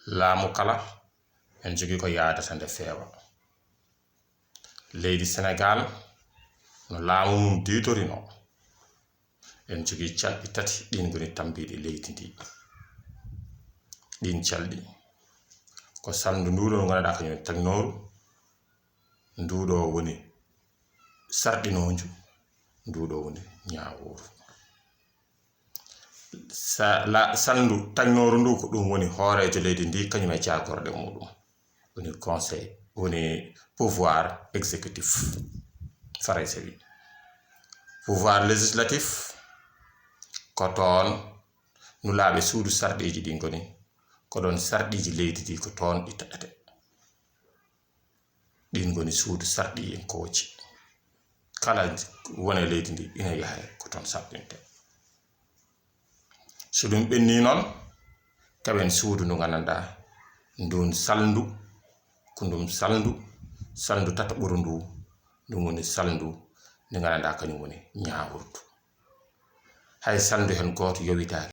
laamu kala en jogi ko yaadata nde feewa. Leydi Sénégal no laamu mum diitorino en jogi calɗi tati ɗin goni tambiɗi leydi ndi. Ɗin calɗi ko salndu nduɗo ngo ganduɗa kañum tagnoru, nduɗo woni sarɗinoju, nduɗo woni ñaworu. Salndu tagnoru ndu ko ɗum woni hoorejo leydi ndi kañum e jagorɗe muɗum woni conseil, woni pouvoir exécutif Faranse wi. Pouvoir législatif ko toon nulaɓe suudu sarɗiji ɗi goni, ko ɗon sarɗiji leydi ndi ko toon ɗi taƴate. ɗin goni suudu sarɗi en kooci, kala wone leydi ndi ina yaha ko toon sarɗinte. So ɗum ɓenni noon tawen suudu ndu gandanɗa ndun salndu ko ɗum salndu tataɓuru ndu ɗum woni salndu ndu gandanɗa kañum woni ñawurdu. Hay salndu hen goto yowitaki